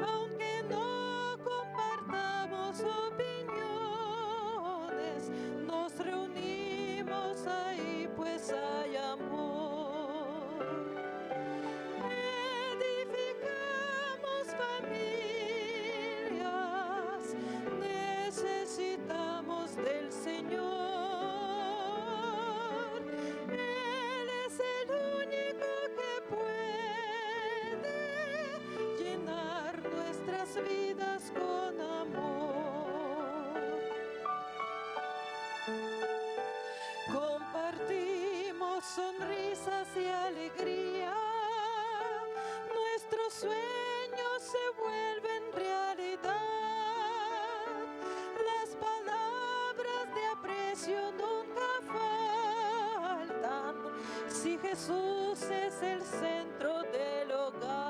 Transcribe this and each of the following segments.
aunque no compartamos opiniones, nos reunimos ahí pues hay amor. Edificamos familias, necesitamos del Señor. Él es el único que puede llenar nuestras vidas con amor. Compartimos sonrisas y alegría, nuestros sueños se vuelven realidad, las palabras de aprecio nunca faltan, si Jesús es el centro del hogar.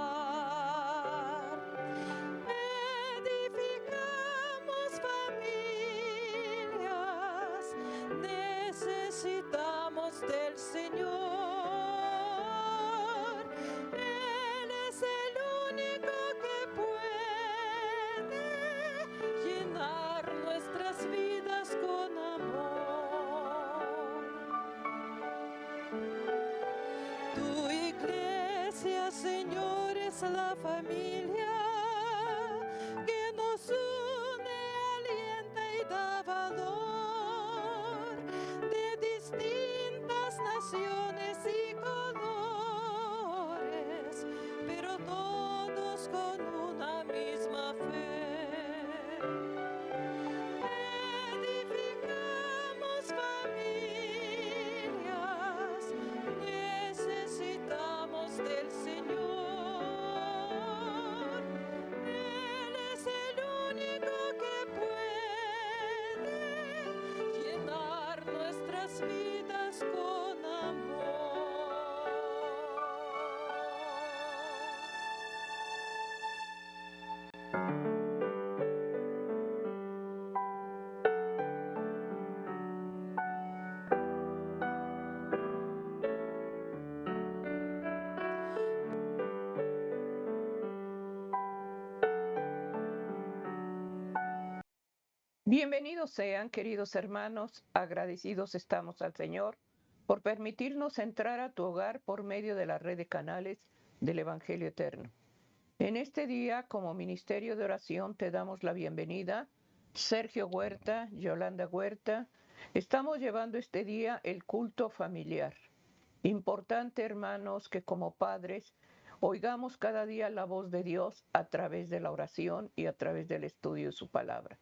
Edificamos familias, necesitamos del Señor. Él es el único que puede llenar nuestras vidas con amor. Tu iglesia, Señor, es la familia que nos une, alienta y da valor, de distintas naciones y colores, pero todos con una misma fe. Edificamos familias, necesitamos del Señor. Él es el único que puede llenar nuestras vidas con amor. Bienvenidos sean, queridos hermanos, agradecidos estamos al Señor por permitirnos entrar a tu hogar por medio de la red de canales del Evangelio Eterno. En este día, como ministerio de oración, te damos la bienvenida, Sergio Huerta, Yolanda Huerta. Estamos llevando este día el culto familiar. Importante, hermanos, que como padres oigamos cada día la voz de Dios a través de la oración y a través del estudio de su palabra.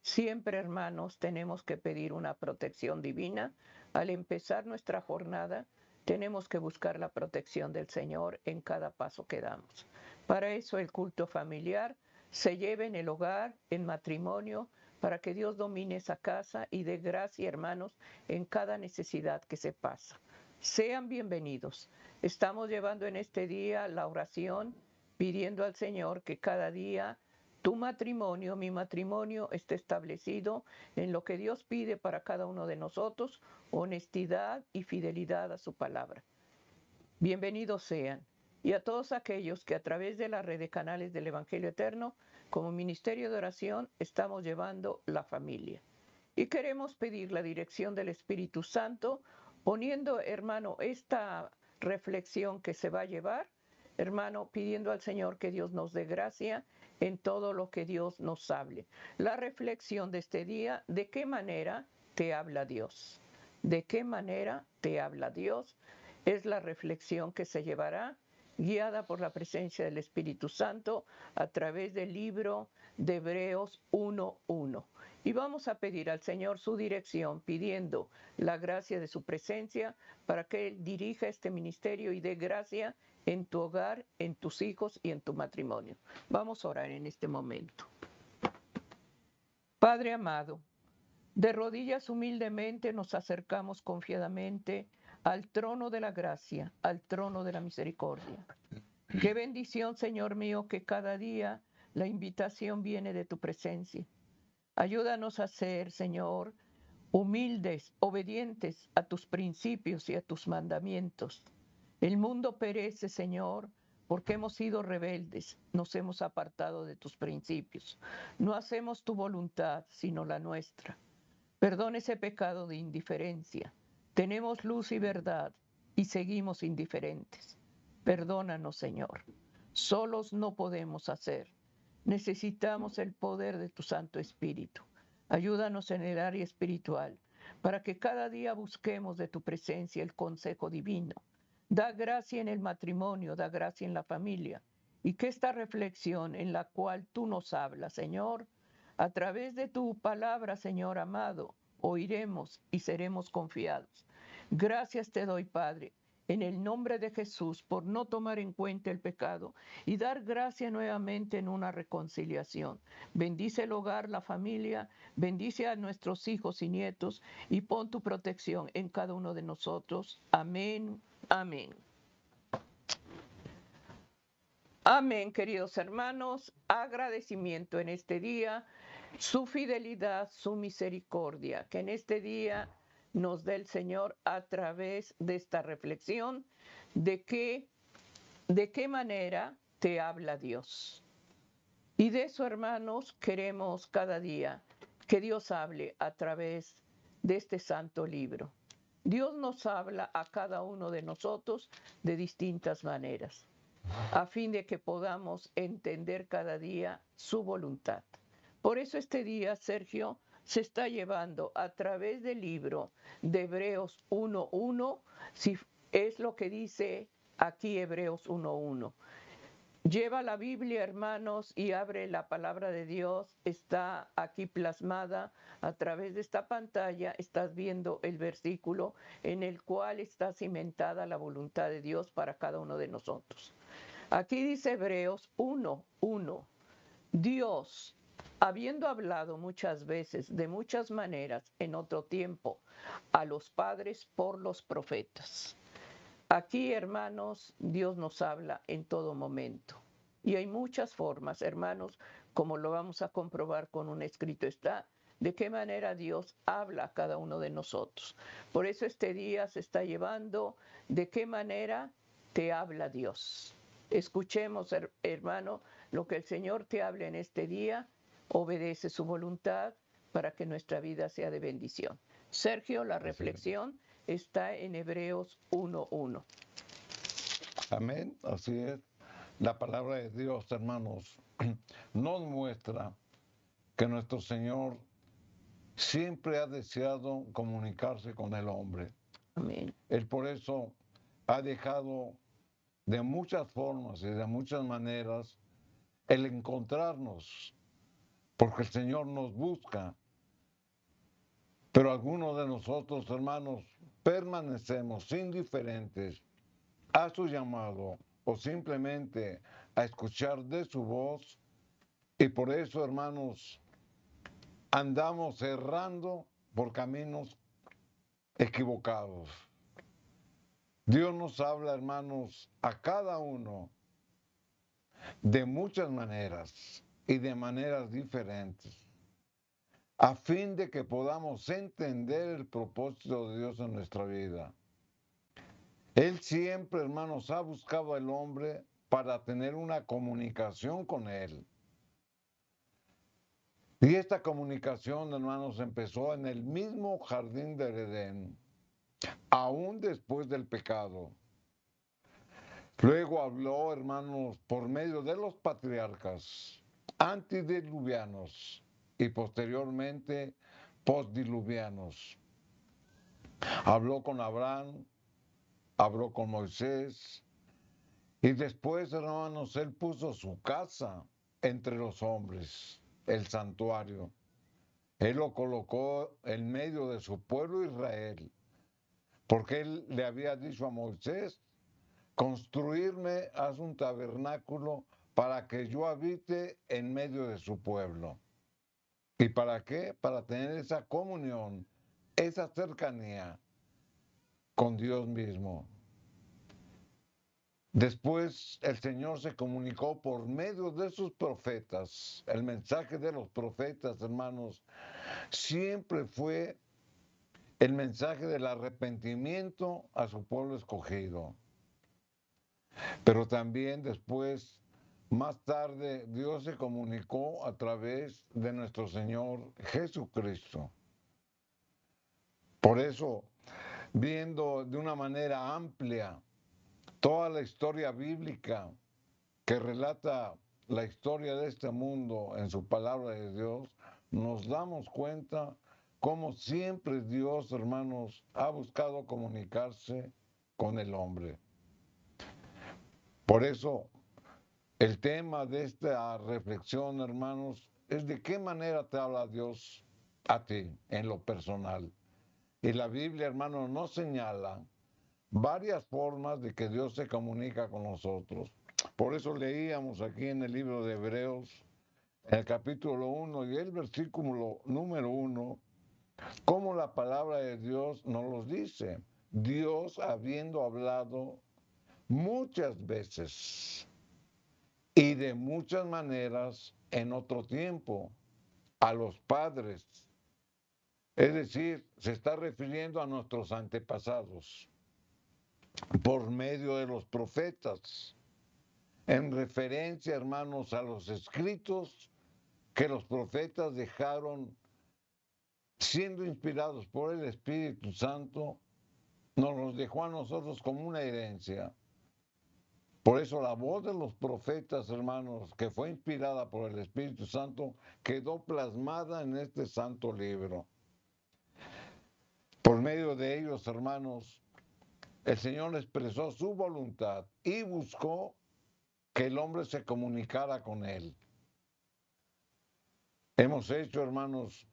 Siempre, hermanos, tenemos que pedir una protección divina. Al empezar nuestra jornada, tenemos que buscar la protección del Señor en cada paso que damos. Para eso el culto familiar se lleva en el hogar, en matrimonio, para que Dios domine esa casa y dé gracia, hermanos, en cada necesidad que se pasa. Sean bienvenidos. Estamos llevando en este día la oración, pidiendo al Señor que cada día tu matrimonio, mi matrimonio, esté establecido en lo que Dios pide para cada uno de nosotros, honestidad y fidelidad a su palabra. Bienvenidos sean. Y a todos aquellos que a través de la red de canales del Evangelio Eterno, como ministerio de oración, estamos llevando la familia. Y queremos pedir la dirección del Espíritu Santo, poniendo, hermano, esta reflexión que se va a llevar, hermano, pidiendo al Señor que Dios nos dé gracia en todo lo que Dios nos hable. La reflexión de este día, ¿de qué manera te habla Dios? ¿De qué manera te habla Dios? Es la reflexión que se llevará guiada por la presencia del Espíritu Santo a través del libro de Hebreos 1:1. Y vamos a pedir al Señor su dirección, pidiendo la gracia de su presencia para que Él dirija este ministerio y dé gracia en tu hogar, en tus hijos y en tu matrimonio. Vamos a orar en este momento. Padre amado, de rodillas humildemente nos acercamos confiadamente al trono de la gracia, al trono de la misericordia. Qué bendición, Señor mío, que cada día la invitación viene de tu presencia. Ayúdanos a ser, Señor, humildes, obedientes a tus principios y a tus mandamientos. El mundo perece, Señor, porque hemos sido rebeldes, nos hemos apartado de tus principios. No hacemos tu voluntad, sino la nuestra. Perdona ese pecado de indiferencia. Tenemos luz y verdad y seguimos indiferentes. Perdónanos, Señor. Solos no podemos hacer. Necesitamos el poder de tu Santo Espíritu. Ayúdanos en el área espiritual para que cada día busquemos de tu presencia el consejo divino. Da gracia en el matrimonio, da gracia en la familia, y que esta reflexión en la cual tú nos hablas, Señor, a través de tu palabra, Señor amado, oiremos y seremos confiados. Gracias te doy, Padre, en el nombre de Jesús, por no tomar en cuenta el pecado y dar gracia nuevamente en una reconciliación. Bendice el hogar, la familia, bendice a nuestros hijos y nietos y pon tu protección en cada uno de nosotros. Amén, amén. Amén, queridos hermanos. Agradecimiento en este día, su fidelidad, su misericordia, que en este día nos dé el Señor a través de esta reflexión de qué manera te habla Dios. Y de eso, hermanos, queremos cada día que Dios hable a través de este santo libro. Dios nos habla a cada uno de nosotros de distintas maneras, a fin de que podamos entender cada día su voluntad. Por eso este día, Sergio, se está llevando a través del libro de Hebreos 1:1, si es lo que dice aquí Hebreos 1:1. Lleva la Biblia, hermanos, y abre la palabra de Dios. Está aquí plasmada a través de esta pantalla. Estás viendo el versículo en el cual está cimentada la voluntad de Dios para cada uno de nosotros. Aquí dice Hebreos 1:1. Dios, habiendo hablado muchas veces, de muchas maneras, en otro tiempo, a los padres por los profetas. Aquí, hermanos, Dios nos habla en todo momento. Y hay muchas formas, hermanos, como lo vamos a comprobar con un escrito está, de qué manera Dios habla a cada uno de nosotros. Por eso este día se está llevando de qué manera te habla Dios. Escuchemos, hermano, lo que el Señor te habla en este día, obedece su voluntad para que nuestra vida sea de bendición. Sergio, la reflexión está en Hebreos 1:1. Amén, así es. La palabra de Dios, hermanos, nos muestra que nuestro Señor siempre ha deseado comunicarse con el hombre. Amén. Él por eso ha dejado de muchas formas y de muchas maneras el encontrarnos, porque el Señor nos busca. Pero algunos de nosotros, hermanos, permanecemos indiferentes a su llamado o simplemente a escuchar de su voz, y por eso, hermanos, andamos errando por caminos equivocados. Dios nos habla, hermanos, a cada uno de muchas maneras y de maneras diferentes, a fin de que podamos entender el propósito de Dios en nuestra vida. Él siempre, hermanos, ha buscado al hombre para tener una comunicación con Él. Y esta comunicación, hermanos, empezó en el mismo jardín del Edén, aún después del pecado. Luego habló, hermanos, por medio de los patriarcas antediluvianos y posteriormente postdiluvianos. Habló con Abraham, habló con Moisés, y después, hermanos, él puso su casa entre los hombres, el santuario. Él lo colocó en medio de su pueblo Israel, porque él le había dicho a Moisés: construirme, haz un tabernáculo para que yo habite en medio de su pueblo. ¿Y para qué? Para tener esa comunión, esa cercanía con Dios mismo. Después el Señor se comunicó por medio de sus profetas. El mensaje de los profetas, hermanos, siempre fue el mensaje del arrepentimiento a su pueblo escogido. Pero también después, más tarde, Dios se comunicó a través de nuestro Señor Jesucristo. Por eso, viendo de una manera amplia toda la historia bíblica que relata la historia de este mundo en su palabra de Dios, nos damos cuenta cómo siempre Dios, hermanos, ha buscado comunicarse con el hombre. Por eso, el tema de esta reflexión, hermanos, es de qué manera te habla Dios a ti en lo personal. Y la Biblia, hermanos, nos señala varias formas de que Dios se comunica con nosotros. Por eso leíamos aquí en el libro de Hebreos, en el capítulo 1 y el versículo número 1, cómo la palabra de Dios nos lo dice. Dios habiendo hablado muchas veces y de muchas maneras en otro tiempo a los padres. Es decir, se está refiriendo a nuestros antepasados por medio de los profetas, en referencia, hermanos, a los escritos que los profetas dejaron siendo inspirados por el Espíritu Santo, nos los dejó a nosotros como una herencia. Por eso la voz de los profetas, hermanos, que fue inspirada por el Espíritu Santo, quedó plasmada en este santo libro. Por medio de ellos, hermanos, el Señor expresó su voluntad y buscó que el hombre se comunicara con él. Hemos hecho, hermanos,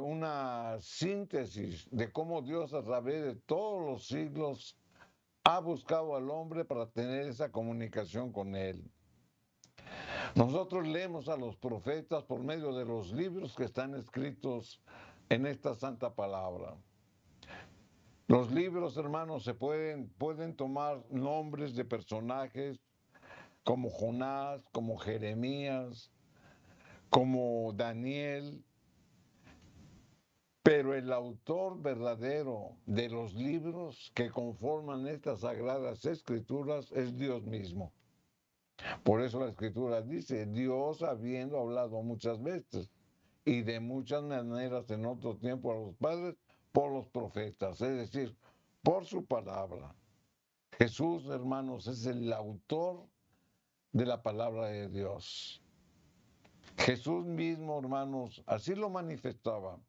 una síntesis de cómo Dios a través de todos los siglos ha buscado al hombre para tener esa comunicación con él. Nosotros leemos a los profetas por medio de los libros que están escritos en esta santa palabra. Los libros, hermanos, pueden tomar nombres de personajes como Jonás, como Jeremías, como Daniel, pero el autor verdadero de los libros que conforman estas sagradas escrituras es Dios mismo. Por eso la escritura dice, Dios habiendo hablado muchas veces y de muchas maneras en otro tiempo a los padres por los profetas, es decir, por su palabra. Jesús, hermanos, es el autor de la palabra de Dios. Jesús mismo, hermanos, así lo manifestaba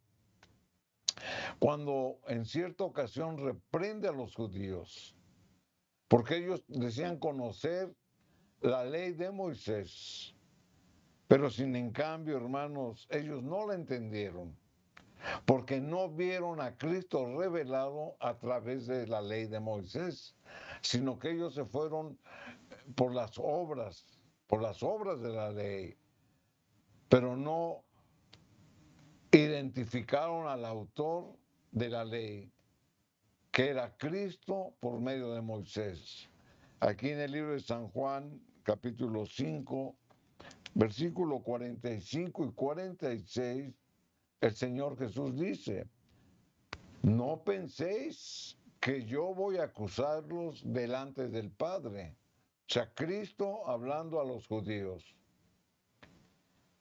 cuando en cierta ocasión reprende a los judíos, porque ellos decían conocer la ley de Moisés, pero sin en cambio, hermanos, ellos no la entendieron, porque no vieron a Cristo revelado a través de la ley de Moisés, sino que ellos se fueron por las obras de la ley, pero no identificaron al autor de la ley, que era Cristo por medio de Moisés. Aquí en el libro de San Juan, capítulo 5, versículo 45 y 46, el Señor Jesús dice, no penséis que yo voy a acusarlos delante del Padre. O sea, Cristo hablando a los judíos.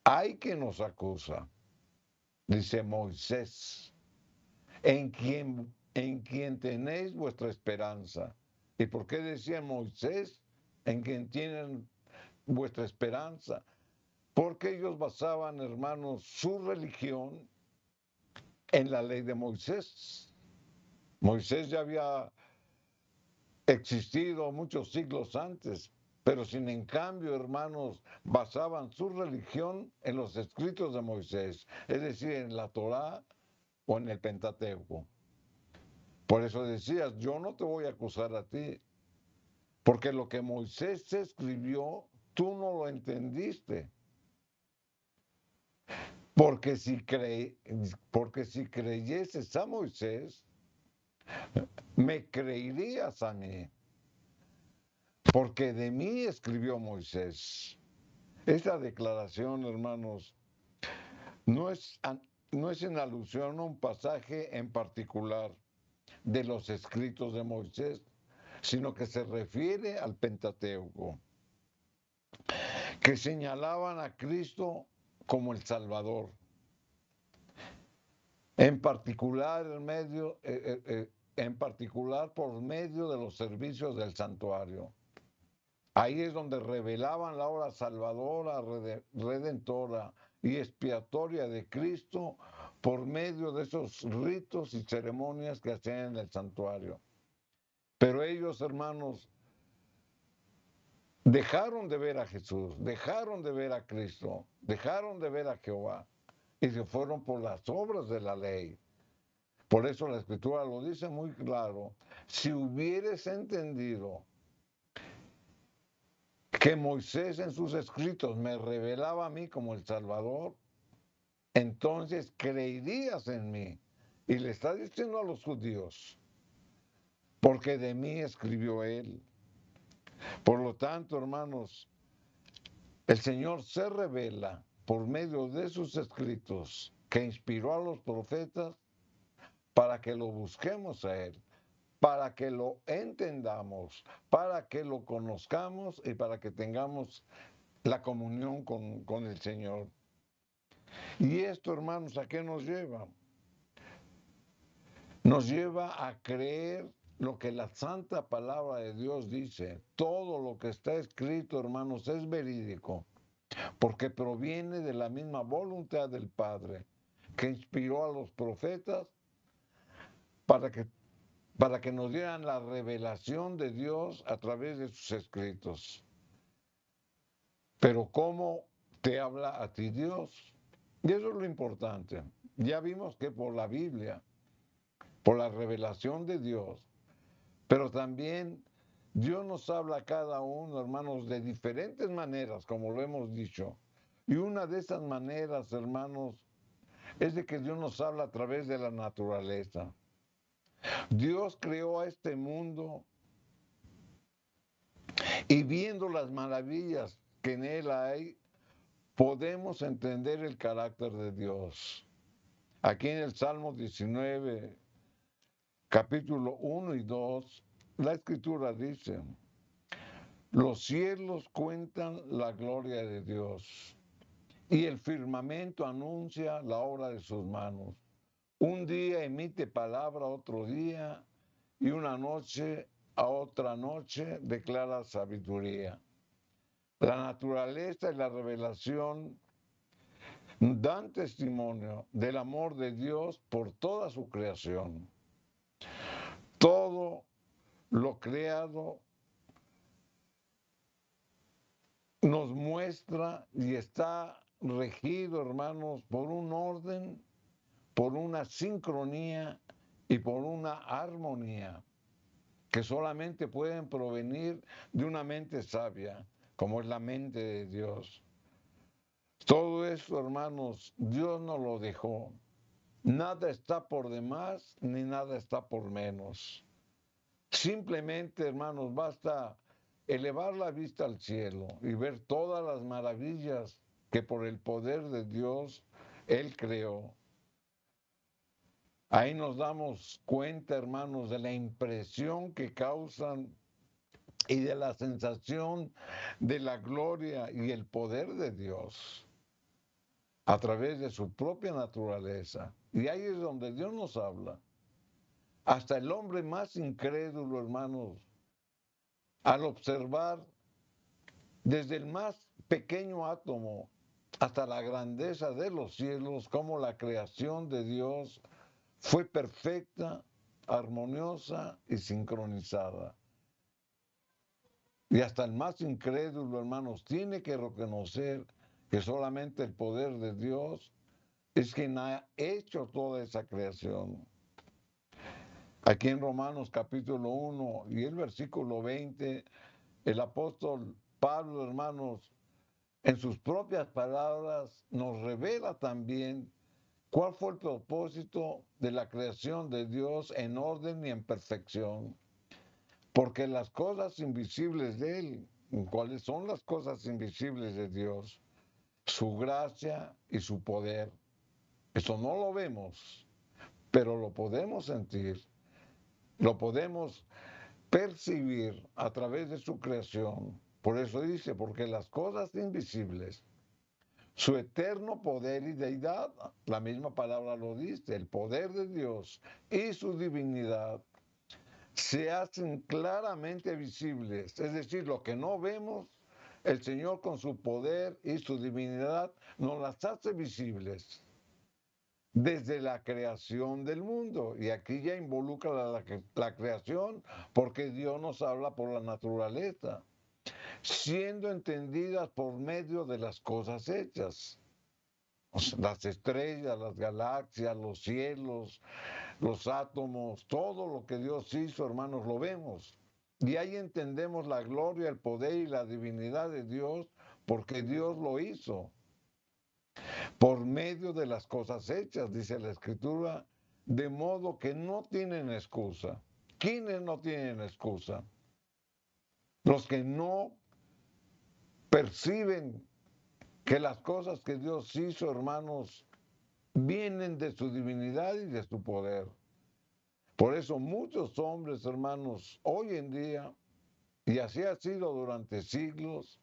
Hay que nos acusa, dice Moisés, en quien tenéis vuestra esperanza. ¿Y por qué decía Moisés, en quien tienen vuestra esperanza? Porque ellos basaban, hermanos, su religión en la ley de Moisés. Moisés ya había existido muchos siglos antes, pero sin en cambio, hermanos, basaban su religión en los escritos de Moisés, es decir, en la Torá o en el Pentateuco. Por eso decías, yo no te voy a acusar a ti, porque lo que Moisés escribió, tú no lo entendiste. Porque si creyeses a Moisés, me creerías a mí, porque de mí escribió Moisés. Esta declaración, hermanos, no es en alusión a un pasaje en particular de los escritos de Moisés, sino que se refiere al Pentateuco, que señalaban a Cristo como el Salvador. En particular, por medio de los servicios del santuario. Ahí es donde revelaban la obra salvadora, redentora y expiatoria de Cristo por medio de esos ritos y ceremonias que hacían en el santuario. Pero ellos, hermanos, dejaron de ver a Jesús, dejaron de ver a Cristo, dejaron de ver a Jehová y se fueron por las obras de la ley. Por eso la Escritura lo dice muy claro. Si hubieres entendido que Moisés en sus escritos me revelaba a mí como el Salvador, entonces creerías en mí. Y le está diciendo a los judíos, porque de mí escribió él. Por lo tanto, hermanos, el Señor se revela por medio de sus escritos que inspiró a los profetas para que lo busquemos a Él, para que lo entendamos, para que lo conozcamos y para que tengamos la comunión con el Señor. Y esto, hermanos, ¿a qué nos lleva? Nos lleva a creer lo que la santa palabra de Dios dice. Todo lo que está escrito, hermanos, es verídico, porque proviene de la misma voluntad del Padre, que inspiró a los profetas para que nos dieran la revelación de Dios a través de sus escritos. Pero ¿cómo te habla a ti Dios? Y eso es lo importante. Ya vimos que por la Biblia, por la revelación de Dios, pero también Dios nos habla a cada uno, hermanos, de diferentes maneras, como lo hemos dicho. Y una de esas maneras, hermanos, es de que Dios nos habla a través de la naturaleza. Dios creó a este mundo y viendo las maravillas que en él hay, podemos entender el carácter de Dios. Aquí en el Salmo 19, capítulo 1 y 2, la Escritura dice, los cielos cuentan la gloria de Dios y el firmamento anuncia la obra de sus manos. Un día emite palabra a otro día y una noche a otra noche declara sabiduría. La naturaleza y la revelación dan testimonio del amor de Dios por toda su creación. Todo lo creado nos muestra y está regido, hermanos, por un orden, por una sincronía y por una armonía que solamente pueden provenir de una mente sabia, como es la mente de Dios. Todo eso, hermanos, Dios nos lo dejó. Nada está por demás, ni nada está por menos. Simplemente, hermanos, basta elevar la vista al cielo y ver todas las maravillas que por el poder de Dios Él creó. Ahí nos damos cuenta, hermanos, de la impresión que causan y de la sensación de la gloria y el poder de Dios a través de su propia naturaleza. Y ahí es donde Dios nos habla. Hasta el hombre más incrédulo, hermanos, al observar desde el más pequeño átomo hasta la grandeza de los cielos, cómo la creación de Dios fue perfecta, armoniosa y sincronizada. Y hasta el más incrédulo, hermanos, tiene que reconocer que solamente el poder de Dios es quien ha hecho toda esa creación. Aquí en Romanos capítulo 1 y el versículo 20, el apóstol Pablo, hermanos, en sus propias palabras nos revela también cuál fue el propósito de la creación de Dios en orden y en perfección. Porque las cosas invisibles de Él, ¿cuáles son las cosas invisibles de Dios? Su gracia y su poder. Eso no lo vemos, pero lo podemos sentir, lo podemos percibir a través de su creación. Por eso dice, porque las cosas invisibles, su eterno poder y deidad, la misma palabra lo dice, el poder de Dios y su divinidad, se hacen claramente visibles. Es decir, lo que no vemos, el Señor con su poder y su divinidad nos las hace visibles desde la creación del mundo. Y aquí ya involucra la creación, porque Dios nos habla por la naturaleza, siendo entendidas por medio de las cosas hechas. O sea, las estrellas, las galaxias, los cielos, los átomos, todo lo que Dios hizo, hermanos, lo vemos. Y ahí entendemos la gloria, el poder y la divinidad de Dios, porque Dios lo hizo por medio de las cosas hechas, dice la Escritura, de modo que no tienen excusa. ¿Quiénes no tienen excusa? Los que no perciben que las cosas que Dios hizo, hermanos, vienen de su divinidad y de su poder. Por eso muchos hombres, hermanos, hoy en día, y así ha sido durante siglos,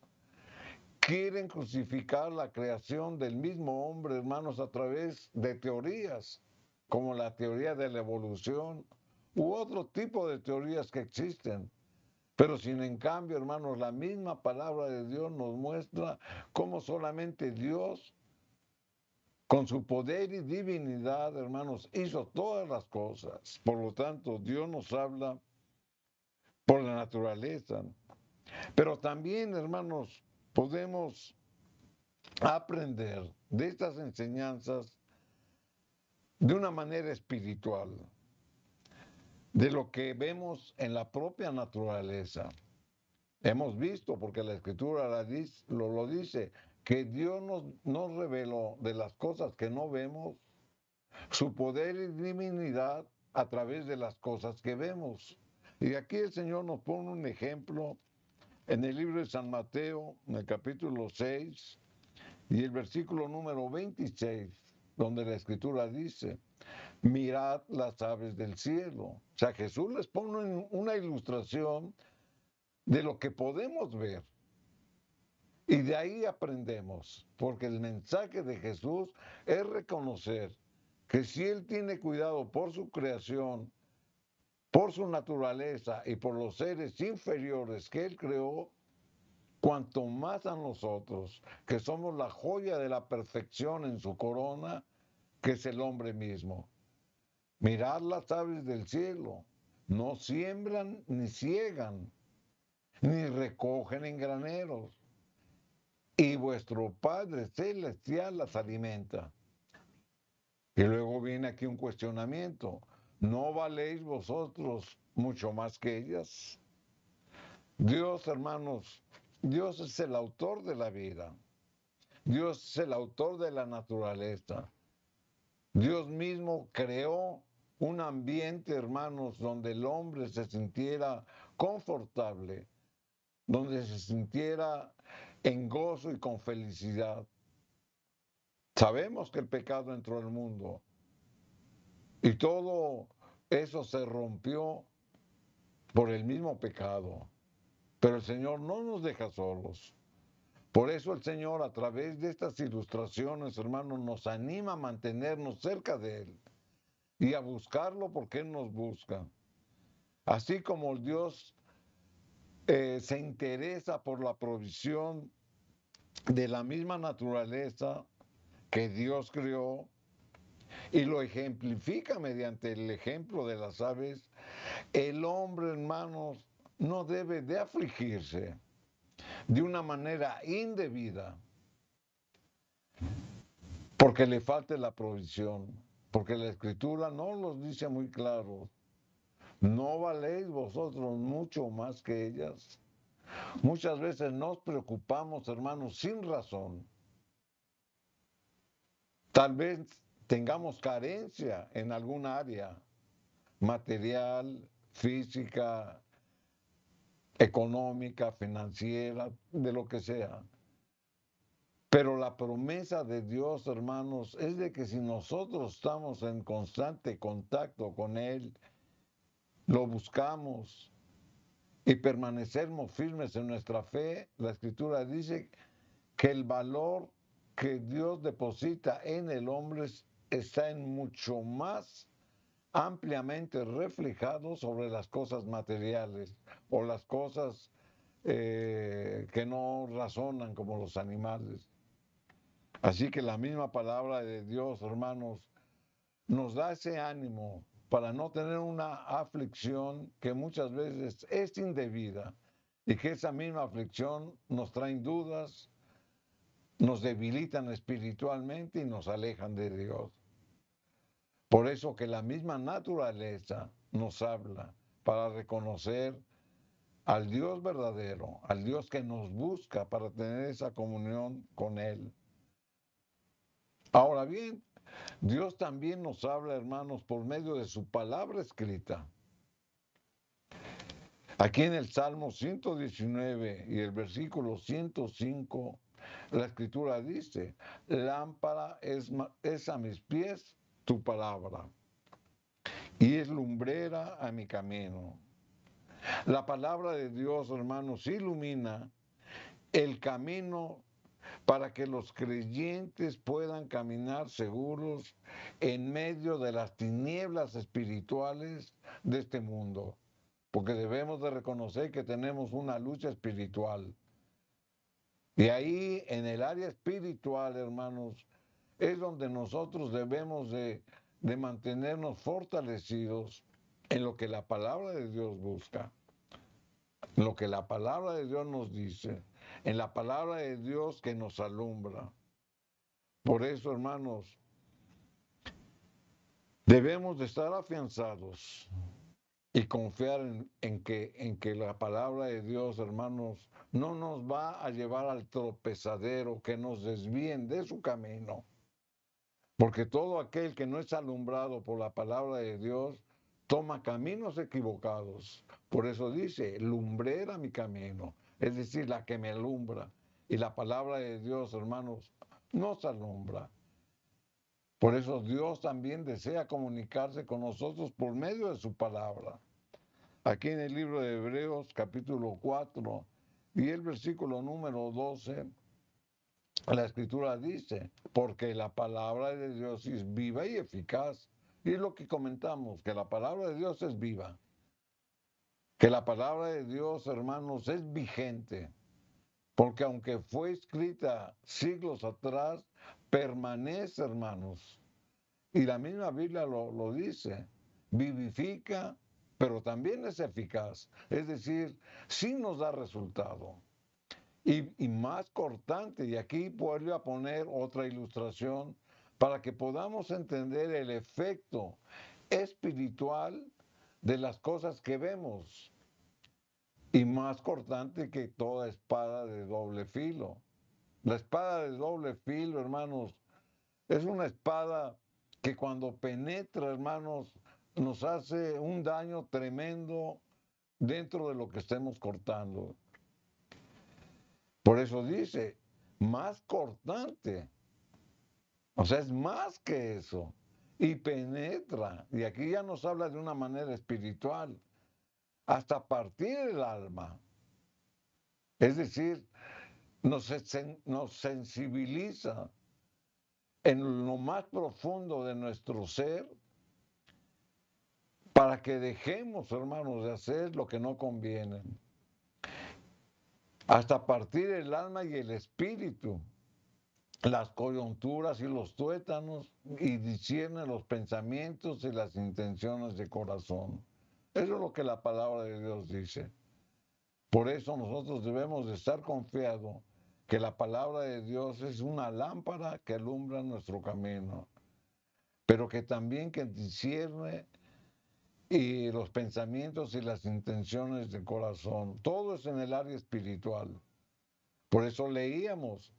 quieren crucificar la creación del mismo hombre, hermanos, a través de teorías, como la teoría de la evolución u otro tipo de teorías que existen. Pero sin en cambio, hermanos, la misma palabra de Dios nos muestra cómo solamente Dios, con su poder y divinidad, hermanos, hizo todas las cosas. Por lo tanto, Dios nos habla por la naturaleza. Pero también, hermanos, podemos aprender de estas enseñanzas de una manera espiritual, de lo que vemos en la propia naturaleza. Hemos visto, porque la Escritura lo dice, que Dios nos reveló de las cosas que no vemos, su poder y divinidad a través de las cosas que vemos. Y aquí el Señor nos pone un ejemplo en el libro de San Mateo, en el capítulo 6, y el versículo número 26, donde la Escritura dice, mirad las aves del cielo. O sea, Jesús les pone una ilustración de lo que podemos ver. Y de ahí aprendemos, porque el mensaje de Jesús es reconocer que si Él tiene cuidado por su creación, por su naturaleza y por los seres inferiores que Él creó, cuanto más a nosotros, que somos la joya de la perfección en su corona, que es el hombre mismo. Mirad las aves del cielo, no siembran ni ciegan, ni recogen en graneros, y vuestro Padre Celestial las alimenta. Y luego viene aquí un cuestionamiento. ¿No valéis vosotros mucho más que ellas? Dios, hermanos, Dios es el autor de la vida. Dios es el autor de la naturaleza. Dios mismo creó un ambiente, hermanos, donde el hombre se sintiera confortable, donde se sintiera en gozo y con felicidad. Sabemos que el pecado entró al mundo y todo eso se rompió por el mismo pecado. Pero el Señor no nos deja solos. Por eso el Señor, a través de estas ilustraciones, hermanos, nos anima a mantenernos cerca de Él y a buscarlo porque Él nos busca. Así como el Dios se interesa por la provisión de la misma naturaleza que Dios creó y lo ejemplifica mediante el ejemplo de las aves, el hombre, hermanos, no debe de afligirse de una manera indebida porque le falte la provisión, porque la Escritura no los dice muy claro. ¿No valéis vosotros mucho más que ellas? Muchas veces nos preocupamos, hermanos, sin razón. Tal vez tengamos carencia en algún área, material, física, económica, financiera, de lo que sea. Pero la promesa de Dios, hermanos, es de que si nosotros estamos en constante contacto con Él, lo buscamos, y permanecermos firmes en nuestra fe, la Escritura dice que el valor que Dios deposita en el hombre está en mucho más ampliamente reflejado sobre las cosas materiales o las cosas que no razonan como los animales. Así que la misma palabra de Dios, hermanos, nos da ese ánimo para no tener una aflicción que muchas veces es indebida y que esa misma aflicción nos trae dudas, nos debilitan espiritualmente y nos alejan de Dios. Por eso que la misma naturaleza nos habla para reconocer al Dios verdadero, al Dios que nos busca para tener esa comunión con Él. Ahora bien, Dios también nos habla, hermanos, por medio de su palabra escrita. Aquí en el Salmo 119 y el versículo 105, la Escritura dice, lámpara es a mis pies tu palabra y es lumbrera a mi camino. La palabra de Dios, hermanos, ilumina el camino para que los creyentes puedan caminar seguros en medio de las tinieblas espirituales de este mundo. Porque debemos de reconocer que tenemos una lucha espiritual. Y ahí, en el área espiritual, hermanos, es donde nosotros debemos de mantenernos fortalecidos en lo que la palabra de Dios busca, en lo que la palabra de Dios nos dice, en la palabra de Dios que nos alumbra. Por eso, hermanos, debemos de estar afianzados y confiar en que la palabra de Dios, hermanos, no nos va a llevar al tropezadero, que nos desvíen de su camino. Porque todo aquel que no es alumbrado por la palabra de Dios toma caminos equivocados. Por eso dice, lumbrera mi camino, es decir, la que me alumbra. Y la palabra de Dios, hermanos, nos alumbra. Por eso Dios también desea comunicarse con nosotros por medio de su palabra. Aquí en el libro de Hebreos capítulo 4 y el versículo número 12, la Escritura dice, porque la palabra de Dios es viva y eficaz. Y es lo que comentamos, que la palabra de Dios es viva. Que la palabra de Dios, hermanos, es vigente. Porque aunque fue escrita siglos atrás, permanece, hermanos. Y la misma Biblia lo dice, vivifica, pero también es eficaz. Es decir, sí nos da resultado. Y más cortante, y aquí vuelvo a poner otra ilustración para que podamos entender el efecto espiritual de las cosas que vemos. Y más cortante que toda espada de doble filo. La espada de doble filo, hermanos, es una espada que cuando penetra, hermanos, nos hace un daño tremendo dentro de lo que estemos cortando. Por eso dice, más cortante. O sea, es más que eso. Y penetra. Y aquí ya nos habla de una manera espiritual. Hasta partir el alma. Es decir, nos sensibiliza en lo más profundo de nuestro ser para que dejemos, hermanos, de hacer lo que no conviene. Hasta partir el alma y el espíritu, las coyunturas y los tuétanos, y discierne los pensamientos y las intenciones de corazón. Eso es lo que la palabra de Dios dice. Por eso nosotros debemos de estar confiados que la palabra de Dios es una lámpara que alumbra nuestro camino, pero que también que discierne y los pensamientos y las intenciones del corazón. Todo es en el área espiritual. Por eso leíamos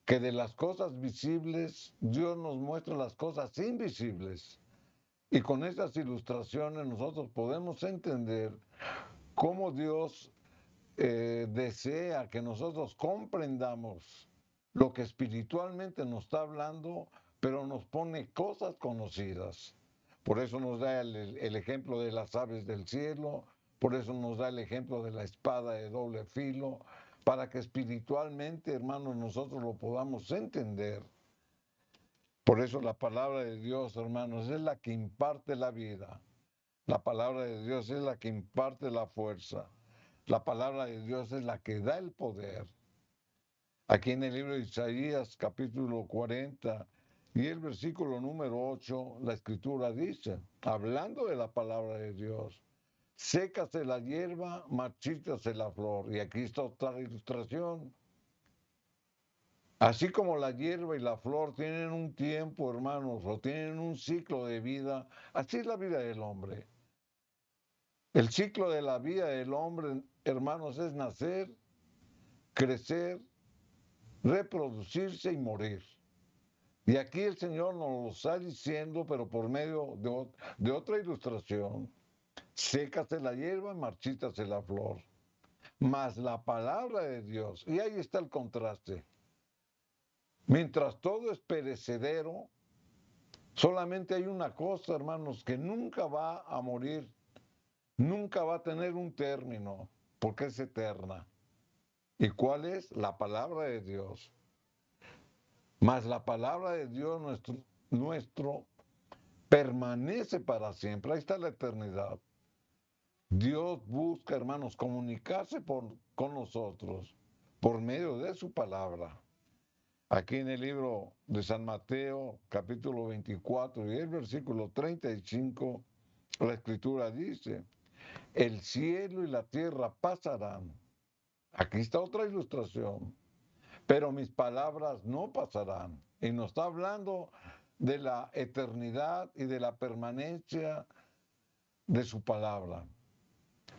que de las cosas visibles Dios nos muestra las cosas invisibles. Y con estas ilustraciones nosotros podemos entender cómo Dios desea que nosotros comprendamos lo que espiritualmente nos está hablando, pero nos pone cosas conocidas. Por eso nos da el ejemplo de las aves del cielo, Por eso nos da el ejemplo de la espada de doble filo, para que espiritualmente, hermanos, nosotros lo podamos entender. Por eso la palabra de Dios, hermanos, es la que imparte la vida. La palabra de Dios es la que imparte la fuerza. La palabra de Dios es la que da el poder. Aquí en el libro de Isaías, capítulo 40, y el versículo número 8, la escritura dice, hablando de la palabra de Dios, sécase la hierba, marchítase la flor. Y aquí está otra ilustración. Así como la hierba y la flor tienen un tiempo, hermanos, o tienen un ciclo de vida, así es la vida del hombre. El ciclo de la vida del hombre, hermanos, es nacer, crecer, reproducirse y morir. Y aquí el Señor nos lo está diciendo, pero por medio de otra ilustración. Sécase la hierba, marchítase la flor. Mas la palabra de Dios, y ahí está el contraste. Mientras todo es perecedero, solamente hay una cosa, hermanos, que nunca va a morir, nunca va a tener un término, porque es eterna. ¿Y cuál es? La palabra de Dios. Mas la palabra de Dios nuestro permanece para siempre. Ahí está la eternidad. Dios busca, hermanos, comunicarse con nosotros por medio de su palabra. Aquí en el libro de San Mateo, capítulo 24 y el versículo 35, la escritura dice, el cielo y la tierra pasarán. Aquí está otra ilustración. Pero mis palabras no pasarán. Y nos está hablando de la eternidad y de la permanencia de su palabra.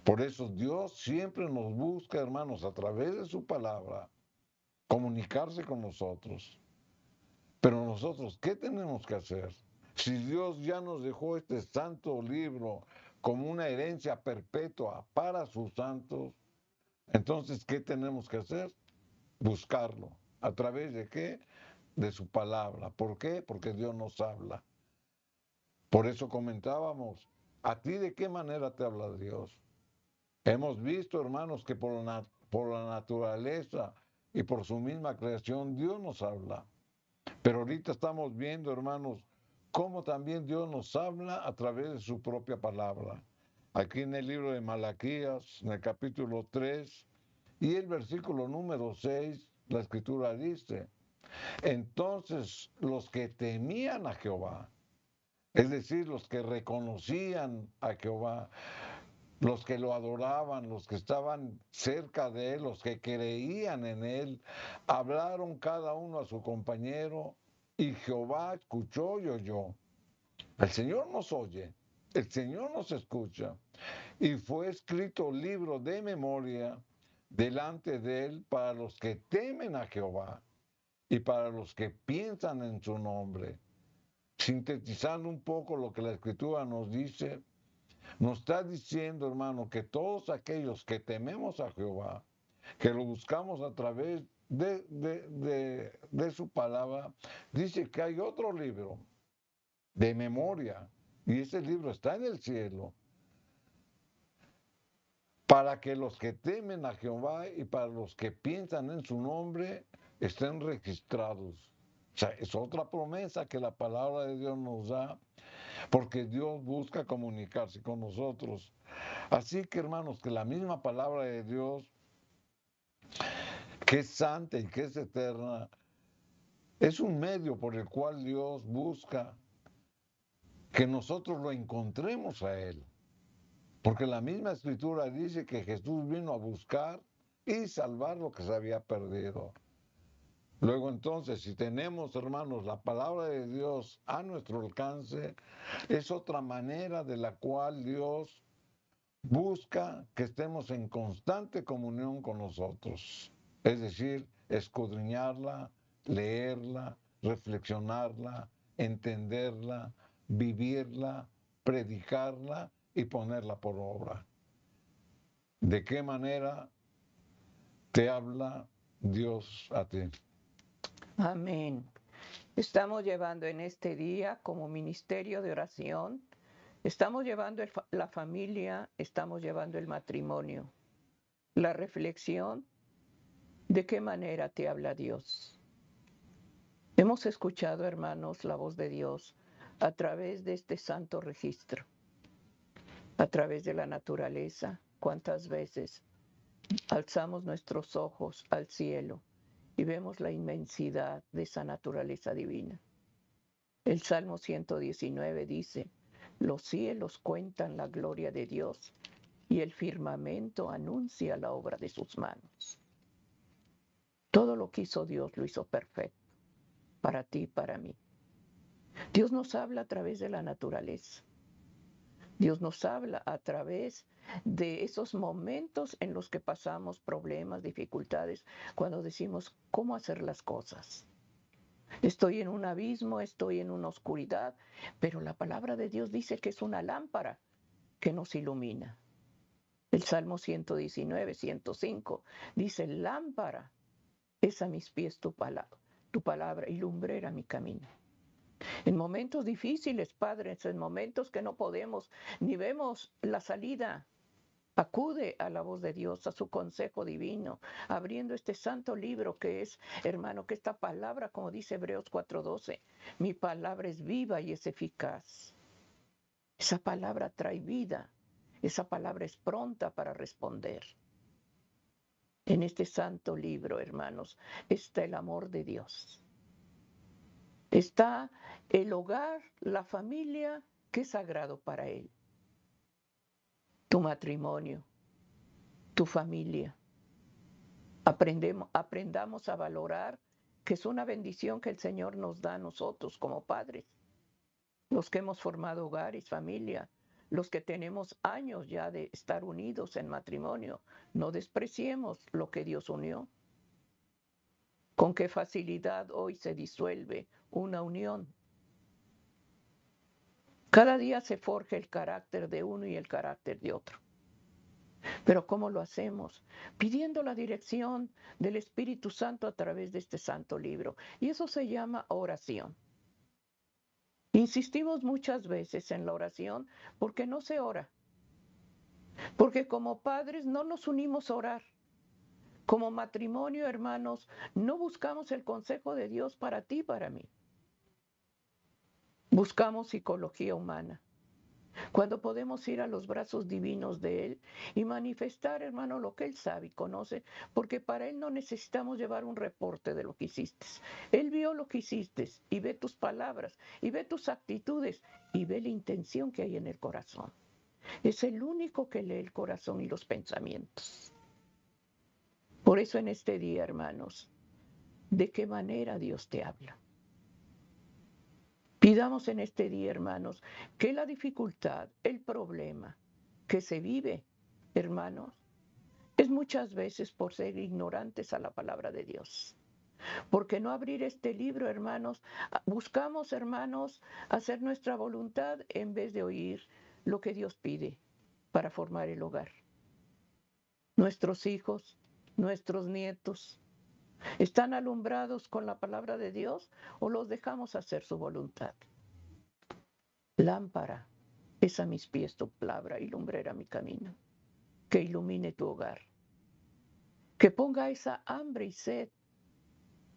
Por eso Dios siempre nos busca, hermanos, a través de su palabra, comunicarse con nosotros. Pero nosotros, ¿qué tenemos que hacer? Si Dios ya nos dejó este santo libro como una herencia perpetua para sus santos, entonces, ¿qué tenemos que hacer? Buscarlo. ¿A través de qué? De su palabra. ¿Por qué? Porque Dios nos habla. Por eso comentábamos, ¿a ti de qué manera te habla Dios? Hemos visto, hermanos, que por la naturaleza y por su misma creación Dios nos habla. Pero ahorita estamos viendo, hermanos, cómo también Dios nos habla a través de su propia palabra. Aquí en el libro de Malaquías, en el capítulo 3 y el versículo número 6, la escritura dice, entonces los que temían a Jehová, es decir, los que reconocían a Jehová, los que lo adoraban, los que estaban cerca de él, los que creían en él, hablaron cada uno a su compañero y Jehová escuchó y oyó. El Señor nos oye, el Señor nos escucha. Y fue escrito libro de memoria delante de él para los que temen a Jehová y para los que piensan en su nombre. Sintetizando un poco lo que la Escritura nos dice, nos está diciendo, hermano, que todos aquellos que tememos a Jehová, que lo buscamos a través de su palabra, dice que hay otro libro de memoria, y ese libro está en el cielo, para que los que temen a Jehová y para los que piensan en su nombre estén registrados. O sea, es otra promesa que la palabra de Dios nos da, porque Dios busca comunicarse con nosotros. Así que, hermanos, que la misma palabra de Dios, que es santa y que es eterna, es un medio por el cual Dios busca que nosotros lo encontremos a Él. Porque la misma escritura dice que Jesús vino a buscar y salvar lo que se había perdido. Luego entonces, si tenemos, hermanos, la palabra de Dios a nuestro alcance, es otra manera de la cual Dios busca que estemos en constante comunión con nosotros. Es decir, escudriñarla, leerla, reflexionarla, entenderla, vivirla, predicarla y ponerla por obra. ¿De qué manera te habla Dios a ti? Amén. Estamos llevando en este día como ministerio de oración Estamos llevando la familia, estamos llevando el matrimonio. La reflexión, ¿de qué manera te habla Dios? Hemos escuchado, hermanos, la voz de Dios a través de este santo registro, a través de la naturaleza. ¿Cuántas veces alzamos nuestros ojos al cielo y vemos la inmensidad de esa naturaleza divina? El Salmo 119 dice, los cielos cuentan la gloria de Dios y el firmamento anuncia la obra de sus manos. Todo lo que hizo Dios lo hizo perfecto, para ti y para mí. Dios nos habla a través de la naturaleza. Dios nos habla a través de esos momentos en los que pasamos problemas, dificultades, cuando decimos cómo hacer las cosas. Estoy en un abismo, estoy en una oscuridad, pero la palabra de Dios dice que es una lámpara que nos ilumina. El Salmo 119, 105 dice, lámpara es a mis pies tu palabra y lumbrera mi camino. En momentos difíciles, padres, en momentos que no podemos ni vemos la salida, acude a la voz de Dios, a su consejo divino, abriendo este santo libro que es, hermano, que esta palabra, como dice Hebreos 4:12, mi palabra es viva y es eficaz. Esa palabra trae vida, esa palabra es pronta para responder. En este santo libro, hermanos, está el amor de Dios. Está el hogar, la familia, que es sagrado para Él. Tu matrimonio, tu familia. Aprendamos a valorar que es una bendición que el Señor nos da a nosotros como padres, los que hemos formado hogares, familia, los que tenemos años ya de estar unidos en matrimonio. No despreciemos lo que Dios unió. Con qué facilidad hoy se disuelve una unión. Cada día se forja el carácter de uno y el carácter de otro. Pero ¿cómo lo hacemos? Pidiendo la dirección del Espíritu Santo a través de este santo libro. Y eso se llama oración. Insistimos muchas veces en la oración porque no se ora. Porque como padres no nos unimos a orar. Como matrimonio, hermanos, no buscamos el consejo de Dios para ti y para mí. Buscamos psicología humana. Cuando podemos ir a los brazos divinos de Él y manifestar, hermano, lo que Él sabe y conoce, porque para Él no necesitamos llevar un reporte de lo que hiciste. Él vio lo que hiciste y ve tus palabras y ve tus actitudes y ve la intención que hay en el corazón. Es el único que lee el corazón y los pensamientos. Por eso en este día, hermanos, ¿de qué manera Dios te habla? Pidamos en este día, hermanos, que la dificultad, el problema que se vive, hermanos, es muchas veces por ser ignorantes a la palabra de Dios. Porque no abrir este libro, hermanos, buscamos, hermanos, hacer nuestra voluntad en vez de oír lo que Dios pide para formar el hogar. Nuestros hijos, nuestros nietos, ¿están alumbrados con la palabra de Dios o los dejamos hacer su voluntad? Lámpara es a mis pies tu palabra y lumbrera mi camino. Que ilumine tu hogar. Que ponga esa hambre y sed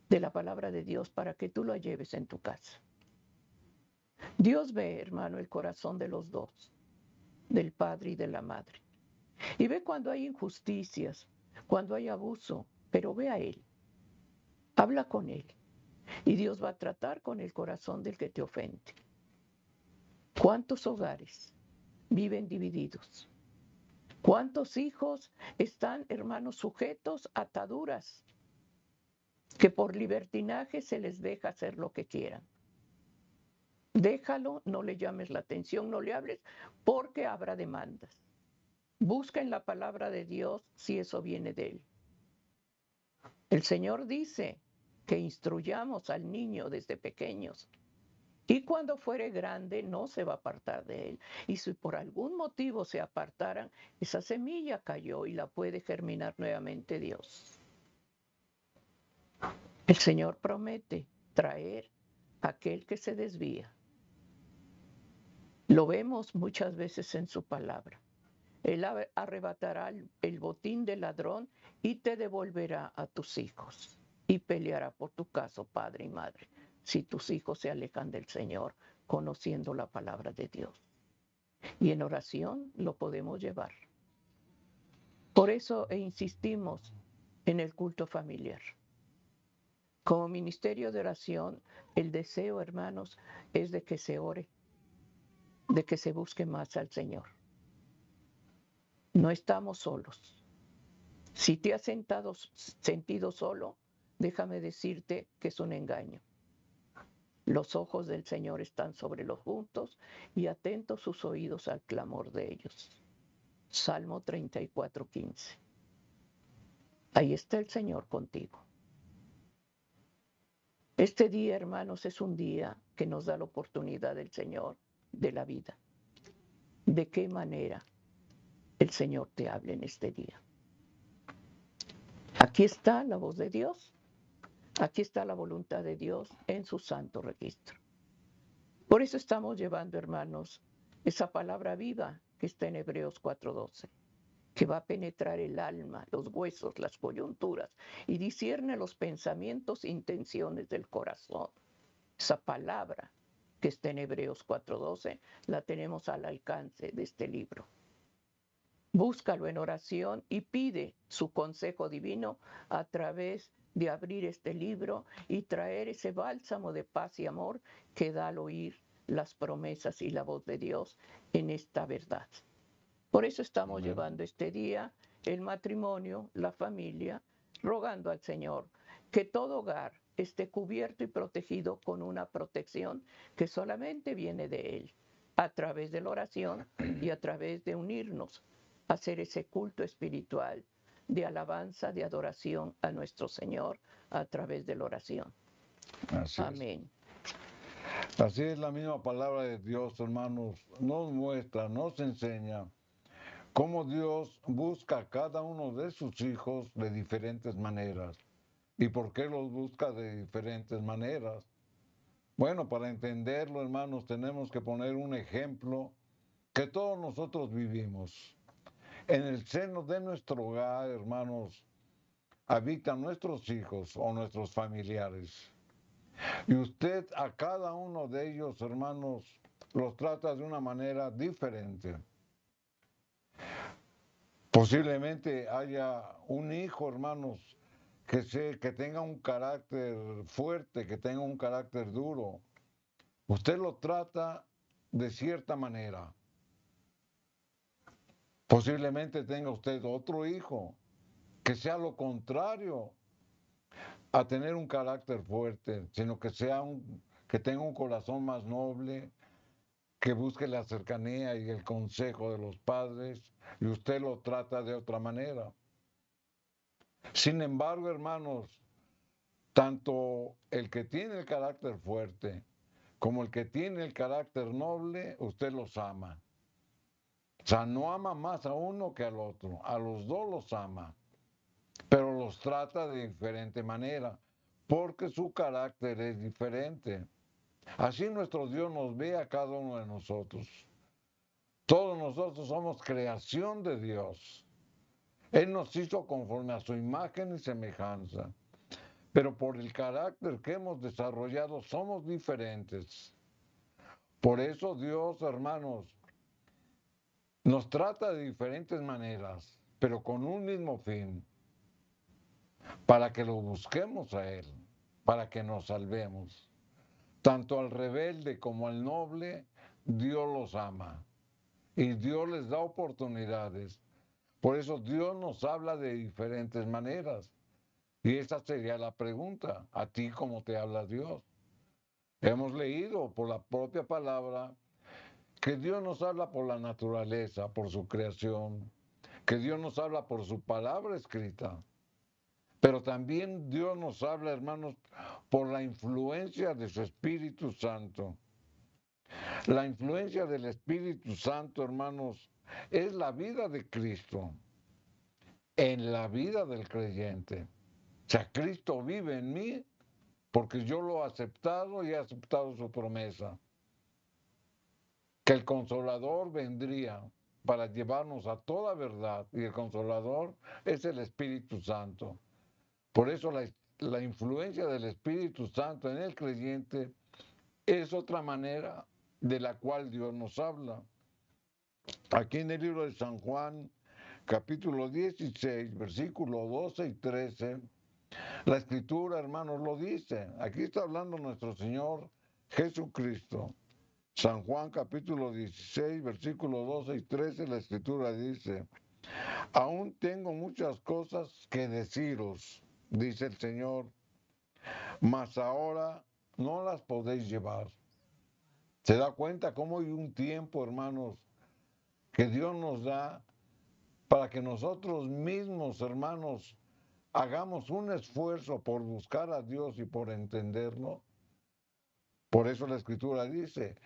de la palabra de Dios para que tú lo lleves en tu casa. Dios ve, hermano, el corazón de los dos, del padre y de la madre. Y ve cuando hay injusticias, cuando hay abuso, pero ve a Él. Habla con Él. Y Dios va a tratar con el corazón del que te ofende. ¿Cuántos hogares viven divididos? ¿Cuántos hijos están, hermanos, sujetos a ataduras que por libertinaje se les deja hacer lo que quieran? Déjalo, no le llames la atención, no le hables, porque habrá demandas. Busca en la palabra de Dios si eso viene de Él. El Señor dice que instruyamos al niño desde pequeños. Y cuando fuere grande no se va a apartar de él. Y si por algún motivo se apartaran, esa semilla cayó y la puede germinar nuevamente Dios. El Señor promete traer a aquel que se desvía. Lo vemos muchas veces en su palabra. Él arrebatará el botín del ladrón y te devolverá a tus hijos. Y peleará por tu caso, padre y madre, si tus hijos se alejan del Señor, conociendo la palabra de Dios. Y en oración lo podemos llevar. Por eso insistimos en el culto familiar. Como ministerio de oración, el deseo, hermanos, es de que se ore, de que se busque más al Señor. No estamos solos. Si te has sentido solo, déjame decirte que es un engaño. Los ojos del Señor están sobre los justos y atentos sus oídos al clamor de ellos. Salmo 34:15. Ahí está el Señor contigo. Este día, hermanos, es un día que nos da la oportunidad del Señor de la vida. ¿De qué manera el Señor te habla en este día? Aquí está la voz de Dios. Aquí está la voluntad de Dios en su santo registro. Por eso estamos llevando, hermanos, esa palabra viva que está en Hebreos 4:12, que va a penetrar el alma, los huesos, las coyunturas y discierne los pensamientos e intenciones del corazón. Esa palabra que está en Hebreos 4:12 la tenemos al alcance de este libro. Búscalo en oración y pide su consejo divino a través de abrir este libro y traer ese bálsamo de paz y amor que da al oír las promesas y la voz de Dios en esta verdad. Por eso estamos llevando este día el matrimonio, la familia, rogando al Señor que todo hogar esté cubierto y protegido con una protección que solamente viene de Él, a través de la oración y a través de unirnos a hacer ese culto espiritual de alabanza, de adoración a nuestro Señor a través de la oración. Así Amén. Así es la misma palabra de Dios, hermanos. Nos muestra, nos enseña cómo Dios busca a cada uno de sus hijos de diferentes maneras. ¿Y por qué los busca de diferentes maneras? Bueno, para entenderlo, hermanos, tenemos que poner un ejemplo que todos nosotros vivimos. En el seno de nuestro hogar, hermanos, habitan nuestros hijos o nuestros familiares. Y usted a cada uno de ellos, hermanos, los trata de una manera diferente. Posiblemente haya un hijo, hermanos, que tenga un carácter fuerte, que tenga un carácter duro. Usted lo trata de cierta manera. Posiblemente tenga usted otro hijo que sea lo contrario a tener un carácter fuerte, sino que que tenga un corazón más noble, que busque la cercanía y el consejo de los padres, y usted lo trata de otra manera. Sin embargo, hermanos, tanto el que tiene el carácter fuerte como el que tiene el carácter noble, usted los ama. O sea, no ama más a uno que al otro, a los dos los ama, pero los trata de diferente manera, porque su carácter es diferente. Así nuestro Dios nos ve a cada uno de nosotros. Todos nosotros somos creación de Dios. Él nos hizo conforme a su imagen y semejanza. Pero por el carácter que hemos desarrollado somos diferentes. Por eso Dios, hermanos, nos trata de diferentes maneras, pero con un mismo fin, para que lo busquemos a Él, para que nos salvemos. Tanto al rebelde como al noble, Dios los ama y Dios les da oportunidades. Por eso Dios nos habla de diferentes maneras. Y esa sería la pregunta, ¿a ti cómo te habla Dios? Hemos leído por la propia palabra que Dios nos habla por la naturaleza, por su creación, que Dios nos habla por su palabra escrita. Pero también Dios nos habla, hermanos, por la influencia de su Espíritu Santo. La influencia del Espíritu Santo, hermanos, es la vida de Cristo en la vida del creyente. O sea, Cristo vive en mí porque yo lo he aceptado y he aceptado su promesa. que el Consolador vendría para llevarnos a toda verdad, y el Consolador es el Espíritu Santo. Por eso la influencia del Espíritu Santo en el creyente es otra manera de la cual Dios nos habla. Aquí en el libro de San Juan, capítulo 16, versículos 12 y 13, la Escritura, hermanos, lo dice. Aquí está hablando nuestro Señor Jesucristo. San Juan capítulo 16, versículos 12 y 13, la Escritura dice: aún tengo muchas cosas que deciros, dice el Señor, mas ahora no las podéis llevar. ¿Se da cuenta cómo hay un tiempo, hermanos, que Dios nos da para que nosotros mismos, hermanos, hagamos un esfuerzo por buscar a Dios y por entenderlo? Por eso la Escritura dice: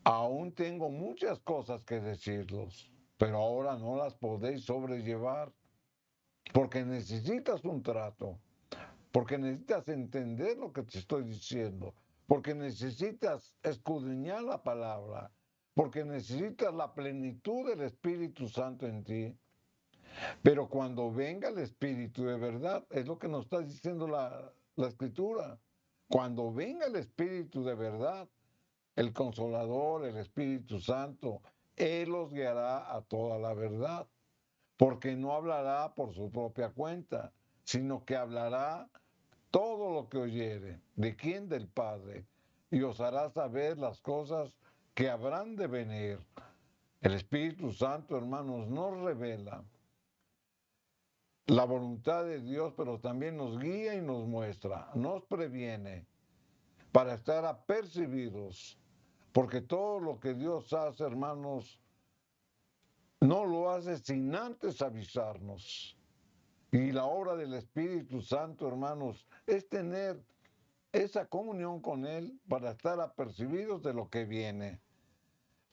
aún tengo muchas cosas que decirlos, pero ahora no las podéis sobrellevar, porque necesitas un trato, porque necesitas entender lo que te estoy diciendo, porque necesitas escudriñar la palabra, porque necesitas la plenitud del Espíritu Santo en ti. Pero cuando venga el Espíritu de verdad, es lo que nos está diciendo la Escritura, cuando venga el Espíritu de verdad, el Consolador, el Espíritu Santo, Él los guiará a toda la verdad, porque no hablará por su propia cuenta, sino que hablará todo lo que oyere. ¿De quién? Del Padre. Y os hará saber las cosas que habrán de venir. El Espíritu Santo, hermanos, nos revela la voluntad de Dios, pero también nos guía y nos muestra, nos previene para estar apercibidos. Porque todo lo que Dios hace, hermanos, no lo hace sin antes avisarnos. Y la obra del Espíritu Santo, hermanos, es tener esa comunión con Él para estar apercibidos de lo que viene.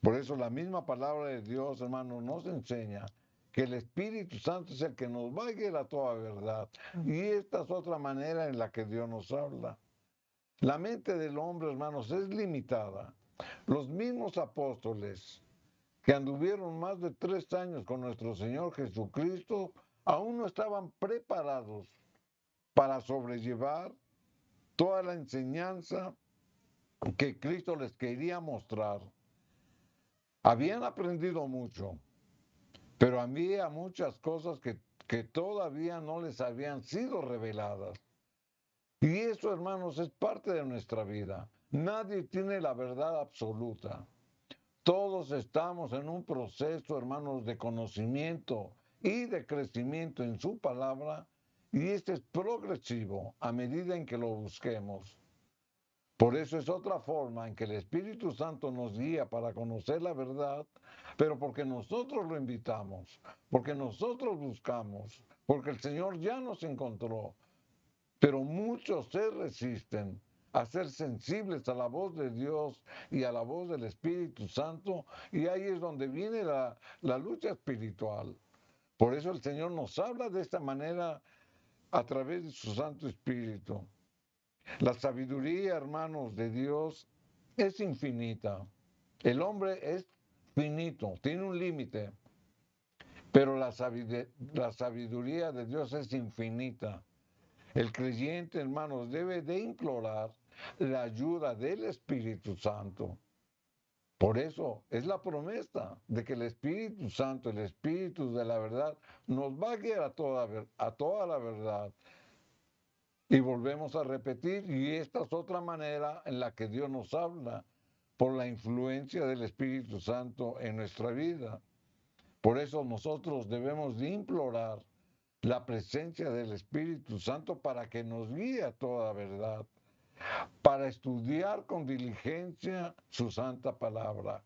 Por eso la misma palabra de Dios, hermanos, nos enseña que el Espíritu Santo es el que nos va a guiar a toda verdad. Y esta es otra manera en la que Dios nos habla. La mente del hombre, hermanos, es limitada. Los mismos apóstoles que anduvieron más de 3 años con nuestro Señor Jesucristo, aún no estaban preparados para sobrellevar toda la enseñanza que Cristo les quería mostrar. Habían aprendido mucho, pero había muchas cosas que todavía no les habían sido reveladas. Y eso, hermanos, es parte de nuestra vida. Nadie tiene la verdad absoluta. Todos estamos en un proceso, hermanos, de conocimiento y de crecimiento en su palabra, y este es progresivo a medida en que lo busquemos. Por eso es otra forma en que el Espíritu Santo nos guía para conocer la verdad, pero porque nosotros lo invitamos, porque nosotros buscamos, porque el Señor ya nos encontró, pero muchos se resisten a ser sensibles a la voz de Dios y a la voz del Espíritu Santo, y ahí es donde viene la lucha espiritual. Por eso el Señor nos habla de esta manera a través de su Santo Espíritu. La sabiduría, hermanos, de Dios es infinita. El hombre es finito, tiene un límite, pero la sabiduría de Dios es infinita. El creyente, hermanos, debe de implorar la ayuda del Espíritu Santo. Por eso es la promesa de que el Espíritu Santo, el Espíritu de la verdad, nos va a guiar a toda la verdad. Y volvemos a repetir, y esta es otra manera en la que Dios nos habla, por la influencia del Espíritu Santo en nuestra vida. Por eso nosotros debemos de implorar la presencia del Espíritu Santo para que nos guíe a toda verdad, para estudiar con diligencia su santa palabra,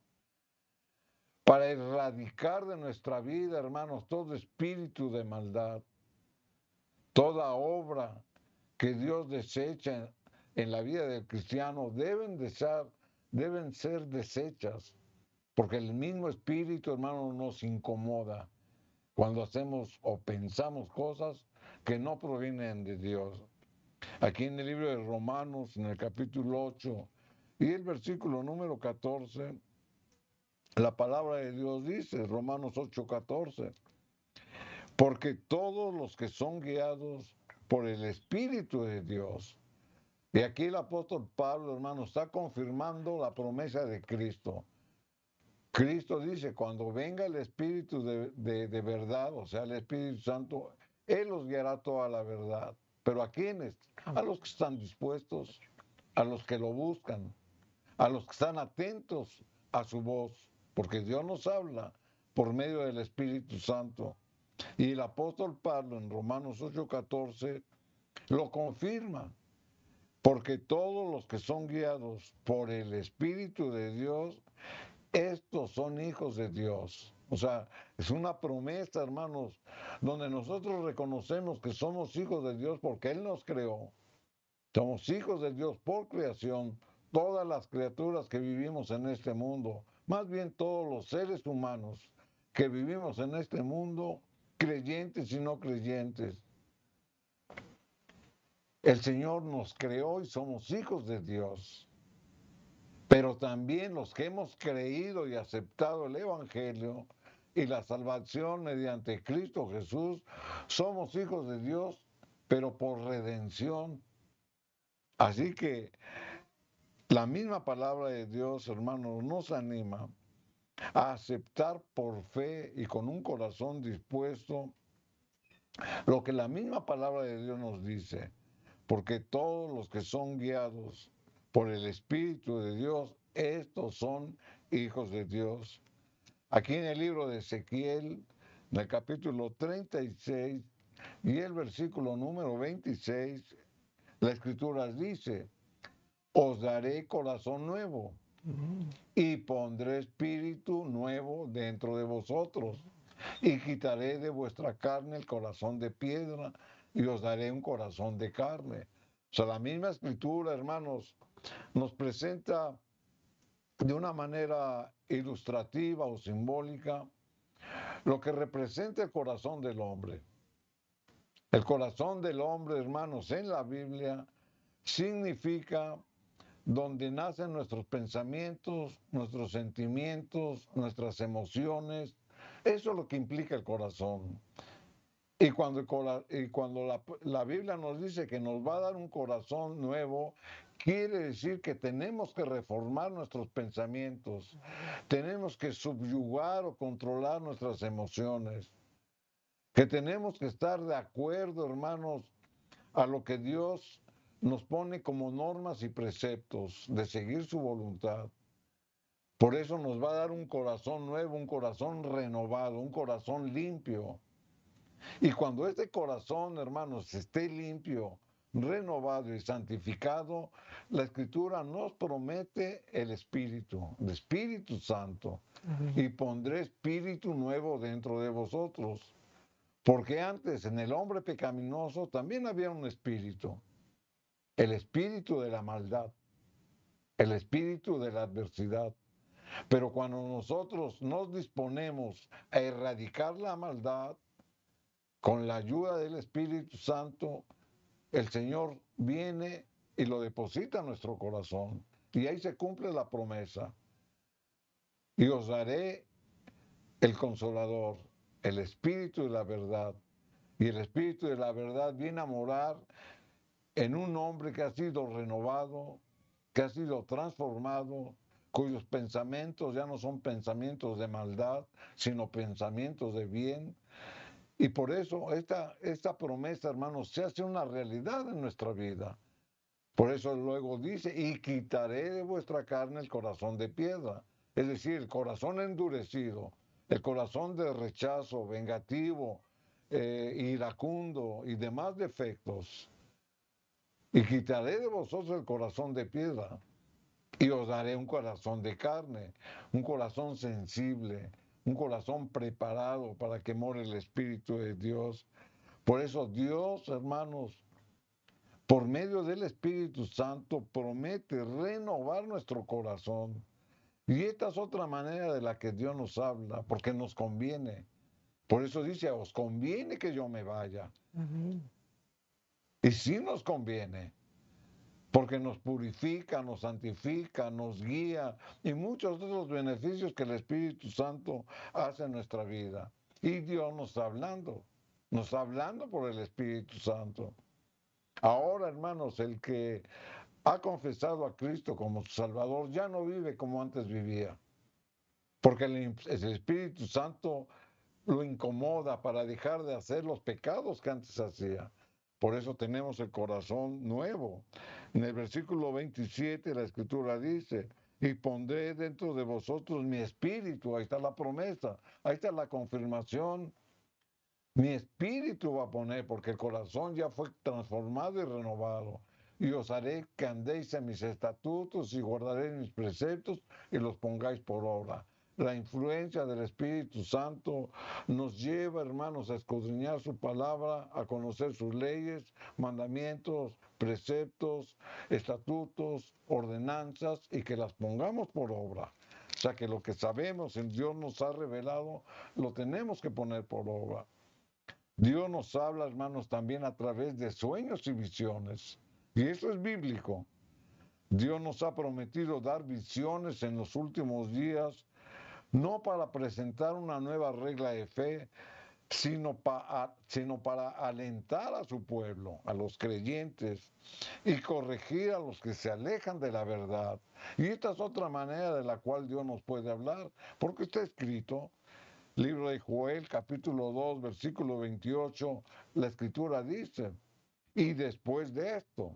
para erradicar de nuestra vida, hermanos, todo espíritu de maldad, toda obra que Dios desecha en la vida del cristiano deben ser desechas, porque el mismo espíritu, hermano, nos incomoda cuando hacemos o pensamos cosas que no provienen de Dios. Aquí en el libro de Romanos, en el capítulo 8 y el versículo número 14, La palabra de Dios dice, Romanos 8:14, porque todos los que son guiados por el Espíritu de Dios. Y aquí el apóstol Pablo, hermano, está confirmando la promesa de Cristo. Cristo dice, cuando venga el Espíritu de verdad, o sea, el Espíritu Santo, Él los guiará toda la verdad. ¿Pero a quiénes? A los que están dispuestos, a los que lo buscan, a los que están atentos a su voz, porque Dios nos habla por medio del Espíritu Santo. Y el apóstol Pablo en Romanos 8:14 lo confirma, porque todos los que son guiados por el Espíritu de Dios, estos son hijos de Dios. O sea, es una promesa, hermanos, donde nosotros reconocemos que somos hijos de Dios porque Él nos creó. Somos hijos de Dios por creación, todas las criaturas que vivimos en este mundo, más bien todos los seres humanos que vivimos en este mundo, creyentes y no creyentes. El Señor nos creó y somos hijos de Dios. Pero también los que hemos creído y aceptado el Evangelio y la salvación mediante Cristo Jesús, somos hijos de Dios, pero por redención. Así que la misma palabra de Dios, hermanos, nos anima a aceptar por fe y con un corazón dispuesto lo que la misma palabra de Dios nos dice, porque todos los que son guiados por el Espíritu de Dios, estos son hijos de Dios. Aquí en el libro de Ezequiel, en el capítulo 36 y el versículo número 26, la Escritura dice, os daré corazón nuevo y pondré espíritu nuevo dentro de vosotros y quitaré de vuestra carne el corazón de piedra y os daré un corazón de carne. O sea, la misma Escritura, hermanos, nos presenta de una manera ilustrativa o simbólica lo que representa el corazón del hombre. El corazón del hombre, hermanos, en la Biblia significa donde nacen nuestros pensamientos, nuestros sentimientos, nuestras emociones. Eso es lo que implica el corazón. Y cuando la Biblia nos dice que nos va a dar un corazón nuevo, quiere decir que tenemos que reformar nuestros pensamientos, tenemos que subyugar o controlar nuestras emociones, que tenemos que estar de acuerdo, hermanos, a lo que Dios nos pone como normas y preceptos de seguir su voluntad. Por eso nos va a dar un corazón nuevo, un corazón renovado, un corazón limpio. Y cuando este corazón, hermanos, esté limpio, renovado y santificado, la Escritura nos promete el Espíritu Santo. Y pondré espíritu nuevo dentro de vosotros. Porque antes en el hombre pecaminoso también había un espíritu, el espíritu de la maldad, el espíritu de la adversidad. Pero cuando nosotros nos disponemos a erradicar la maldad, con la ayuda del Espíritu Santo, el Señor viene y lo deposita en nuestro corazón. Y ahí se cumple la promesa. Y os daré el Consolador, el Espíritu de la verdad. Y el Espíritu de la verdad viene a morar en un hombre que ha sido renovado, que ha sido transformado, cuyos pensamientos ya no son pensamientos de maldad, sino pensamientos de bien. Y por eso esta promesa, hermanos, se hace una realidad en nuestra vida. Por eso luego dice, y quitaré de vuestra carne el corazón de piedra. Es decir, el corazón endurecido, el corazón de rechazo, vengativo, iracundo y demás defectos. Y quitaré de vosotros el corazón de piedra y os daré un corazón de carne, un corazón sensible, un corazón preparado para que more el Espíritu de Dios. Por eso Dios, hermanos, por medio del Espíritu Santo, promete renovar nuestro corazón. Y esta es otra manera de la que Dios nos habla, porque nos conviene. Por eso dice, os conviene que yo me vaya. Y sí nos conviene. porque nos purifica, nos santifica, nos guía y muchos de los beneficios que el Espíritu Santo hace en nuestra vida. Y Dios nos está hablando por el Espíritu Santo. Ahora, hermanos, el que ha confesado a Cristo como su Salvador ya no vive como antes vivía, porque el Espíritu Santo lo incomoda para dejar de hacer los pecados que antes hacía. Por eso tenemos el corazón nuevo. En el versículo 27 la Escritura dice, y pondré dentro de vosotros mi espíritu. Ahí está la promesa, ahí está la confirmación. Mi espíritu va a poner, porque el corazón ya fue transformado y renovado. Y os haré que andéis en mis estatutos y guardaréis mis preceptos y los pongáis por obra. La influencia del Espíritu Santo nos lleva, hermanos, a escudriñar su palabra, a conocer sus leyes, mandamientos, preceptos, estatutos, ordenanzas y que las pongamos por obra. O sea que lo que sabemos en Dios nos ha revelado, lo tenemos que poner por obra. Dios nos habla, hermanos, también a través de sueños y visiones. Y eso es bíblico. Dios nos ha prometido dar visiones en los últimos días, no para presentar una nueva regla de fe, sino para alentar a su pueblo, a los creyentes, y corregir a los que se alejan de la verdad. Y esta es otra manera de la cual Dios nos puede hablar, porque está escrito, libro de Joel, capítulo 2, versículo 28, la Escritura dice, y después de esto,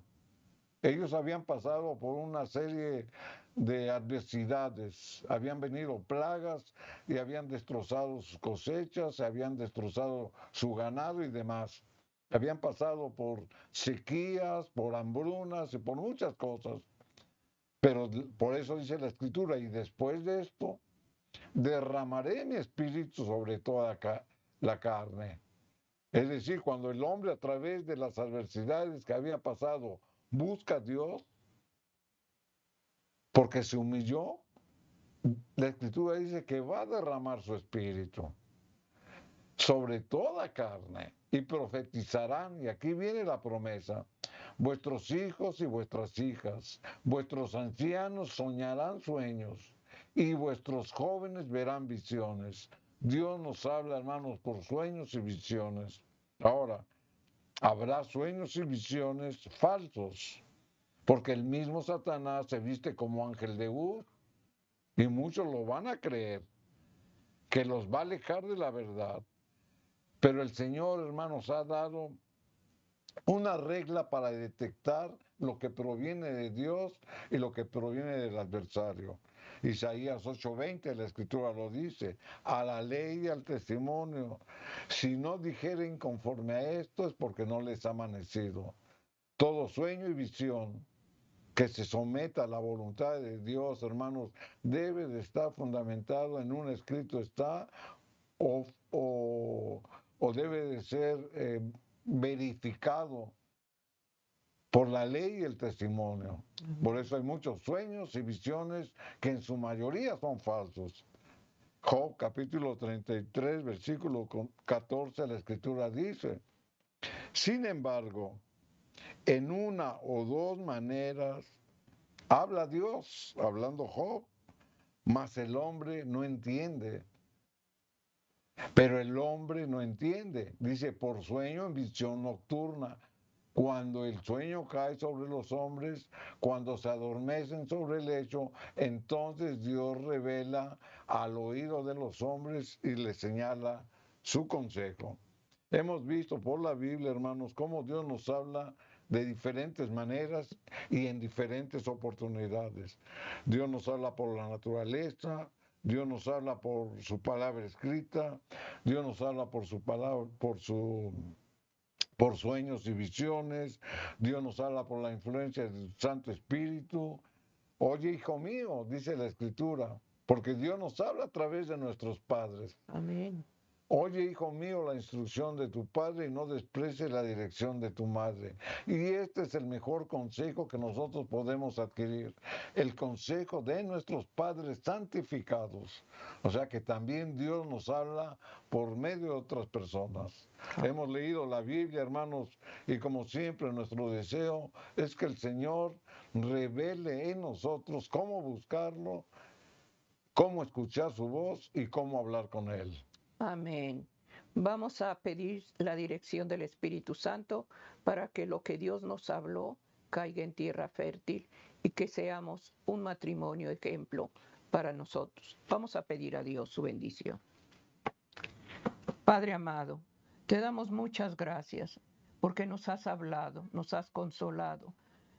ellos habían pasado por una serie de adversidades, habían venido plagas y habían destrozado sus cosechas, habían destrozado su ganado y demás. Habían pasado por sequías, por hambrunas y por muchas cosas. Pero por eso dice la Escritura, y después de esto, derramaré mi espíritu sobre toda la carne. Es decir, cuando el hombre a través de las adversidades que había pasado busca a Dios, porque se humilló, la Escritura dice que va a derramar su espíritu sobre toda carne y profetizarán, y aquí viene la promesa, vuestros hijos y vuestras hijas, vuestros ancianos soñarán sueños y vuestros jóvenes verán visiones. Dios nos habla, hermanos, por sueños y visiones. Ahora, habrá sueños y visiones falsos, porque el mismo Satanás se viste como ángel de Ur y muchos lo van a creer, que los va a alejar de la verdad. Pero el Señor, hermanos, ha dado una regla para detectar lo que proviene de Dios y lo que proviene del adversario. Isaías 8:20, la Escritura lo dice, a la ley y al testimonio. Si no dijeren conforme a esto es porque no les ha amanecido. Todo sueño y visión que se someta a la voluntad de Dios, hermanos, debe de estar fundamentado en un escrito está o debe de ser verificado por la ley y el testimonio. Por eso hay muchos sueños y visiones que en su mayoría son falsos. Job capítulo 33, versículo 14, la Escritura dice, sin embargo, en una o dos maneras habla Dios, hablando Job, mas el hombre no entiende. Pero el hombre no entiende. Dice, por sueño en visión nocturna. Cuando el sueño cae sobre los hombres, cuando se adormecen sobre el lecho, entonces Dios revela al oído de los hombres y les señala su consejo. Hemos visto por la Biblia, hermanos, cómo Dios nos habla de diferentes maneras y en diferentes oportunidades. Dios nos habla por la naturaleza, Dios nos habla por su palabra escrita, Dios nos habla por su palabra, por sueños y visiones, Dios nos habla por la influencia del Santo Espíritu. Oye, hijo mío, dice la Escritura, porque Dios nos habla a través de nuestros padres. Amén. Oye, hijo mío, la instrucción de tu padre y no desprecies la dirección de tu madre. Y este es el mejor consejo que nosotros podemos adquirir, el consejo de nuestros padres santificados. O sea que también Dios nos habla por medio de otras personas. Hemos leído la Biblia, hermanos, y como siempre nuestro deseo es que el Señor revele en nosotros cómo buscarlo, cómo escuchar su voz y cómo hablar con Él. Amén. Vamos a pedir la dirección del Espíritu Santo para que lo que Dios nos habló caiga en tierra fértil y que seamos un matrimonio ejemplo para nosotros. Vamos a pedir a Dios su bendición. Padre amado, te damos muchas gracias porque nos has hablado, nos has consolado,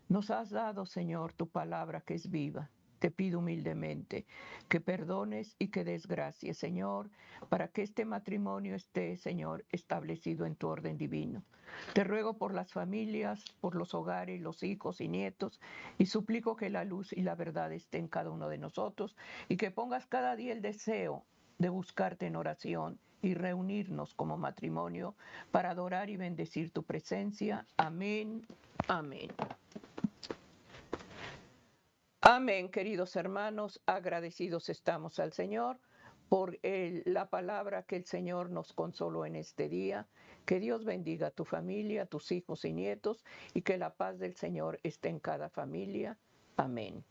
nos has dado, Señor, tu palabra que es viva. Te pido humildemente que perdones y que des gracias, Señor, para que este matrimonio esté, Señor, establecido en tu orden divino. Te ruego por las familias, por los hogares, los hijos y nietos, y suplico que la luz y la verdad estén en cada uno de nosotros y que pongas cada día el deseo de buscarte en oración y reunirnos como matrimonio para adorar y bendecir tu presencia. Amén. Amén. Amén, queridos hermanos, agradecidos estamos al Señor por la palabra que el Señor nos consoló en este día. Que Dios bendiga a tu familia, a tus hijos y nietos, y que la paz del Señor esté en cada familia. Amén.